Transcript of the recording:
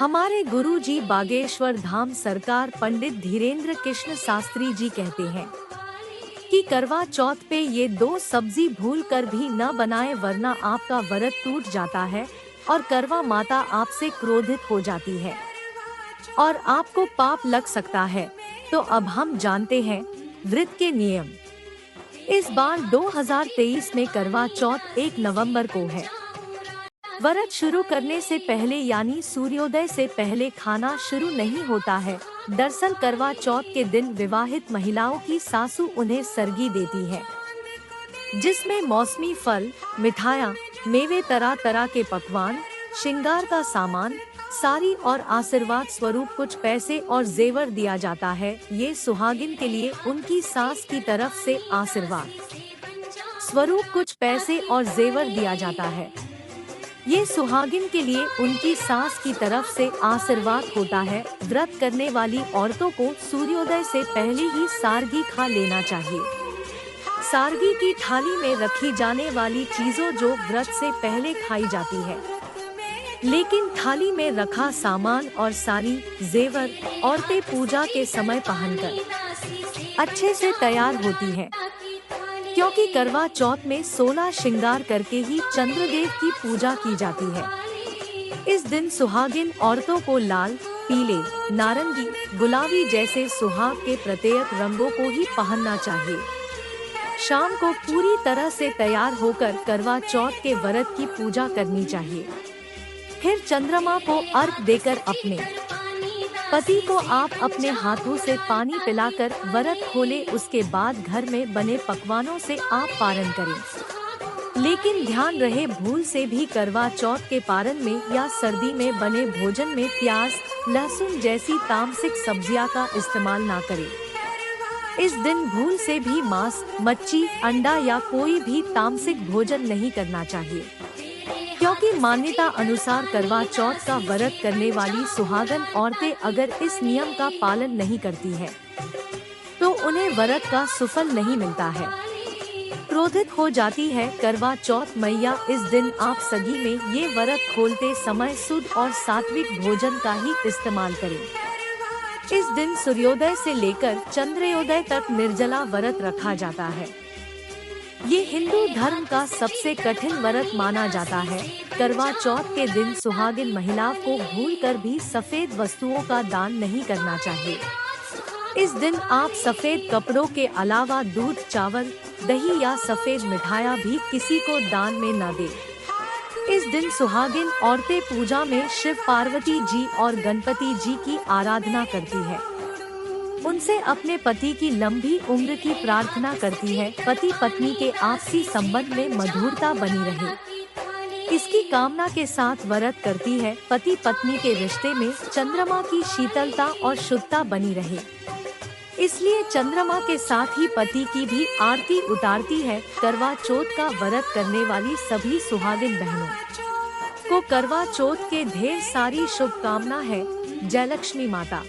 हमारे गुरुजी बागेश्वर धाम सरकार पंडित धीरेन्द्र कृष्ण शास्त्री जी कहते हैं कि करवा चौथ पे ये दो सब्जी भूल कर भी न बनाए, वरना आपका व्रत टूट जाता है और करवा माता आपसे क्रोधित हो जाती है और आपको पाप लग सकता है। तो अब हम जानते हैं व्रत के नियम। इस बार 2023 में करवा चौथ 1 नवंबर को है। व्रत शुरू करने से पहले यानी सूर्योदय से पहले खाना शुरू नहीं होता है। दरअसल करवा चौथ के दिन विवाहित महिलाओं की सासू उन्हें सरगी देती है, जिसमें मौसमी फल, मिठाइयाँ, मेवे, तरह तरह के पकवान, श्रृंगार का सामान, साड़ी और आशीर्वाद स्वरूप कुछ पैसे और जेवर दिया जाता है। ये सुहागिन के लिए उनकी सास की तरफ से आशीर्वाद स्वरूप कुछ पैसे और जेवर दिया जाता है। ये सुहागिन के लिए उनकी सास की तरफ से आशीर्वाद होता है। व्रत करने वाली औरतों को सूर्योदय से पहले ही सारगी खा लेना चाहिए। सारगी की थाली में रखी जाने वाली चीजों जो व्रत से पहले खाई जाती है, लेकिन थाली में रखा सामान और सारी जेवर औरतें पूजा के समय पहनकर अच्छे से तैयार होती हैं, क्योंकि करवा चौथ में 16 श्रृंगार करके ही चंद्रदेव की पूजा की जाती है। इस दिन सुहागिन औरतों को लाल, पीले, नारंगी, गुलाबी जैसे सुहाग के प्रत्येक रंगों को ही पहनना चाहिए। शाम को पूरी तरह से तैयार होकर करवा चौथ के व्रत की पूजा करनी चाहिए। फिर चंद्रमा को अर्घ देकर अपने पति को आप अपने हाथों से पानी पिलाकर व्रत खोले। उसके बाद घर में बने पकवानों से आप पारण करें, लेकिन ध्यान रहे भूल से भी करवा चौथ के पारण में या सर्दी में बने भोजन में प्याज, लहसुन जैसी तामसिक सब्जियां का इस्तेमाल ना करें। इस दिन भूल से भी मांस, मच्छी, अंडा या कोई भी तामसिक भोजन नहीं करना चाहिए, क्योंकि मान्यता अनुसार करवा चौथ का व्रत करने वाली सुहागन औरतें अगर इस नियम का पालन नहीं करती हैं, तो उन्हें व्रत का सुफल नहीं मिलता है, क्रोधित हो जाती है। करवा चौथ मैया इस दिन आप सगी में ये व्रत खोलते समय शुद्ध और सात्विक भोजन का ही इस्तेमाल करें। इस दिन सूर्योदय से लेकर चंद्रोदय तक निर्जला व्रत रखा जाता है। ये हिंदू धर्म का सबसे कठिन व्रत माना जाता है। करवा चौथ के दिन सुहागिन महिला को भूलकर भी सफेद वस्तुओं का दान नहीं करना चाहिए। इस दिन आप सफेद कपड़ों के अलावा दूध, चावल, दही या सफेद मिठाइयाँ भी किसी को दान में न दें। इस दिन सुहागिन औरतें पूजा में शिव, पार्वती जी और गणपति जी की आराधना करती है। उनसे अपने पति की लंबी उम्र की प्रार्थना करती है। पति पत्नी के आपसी संबंध में मधुरता बनी रहे, इसकी कामना के साथ व्रत करती है। पति पत्नी के रिश्ते में चंद्रमा की शीतलता और शुद्धता बनी रहे, इसलिए चंद्रमा के साथ ही पति की भी आरती उतारती है। करवा चौथ का व्रत करने वाली सभी सुहागिन बहनों को करवा चौथ के ढेर सारी शुभकामना है। जय लक्ष्मी माता।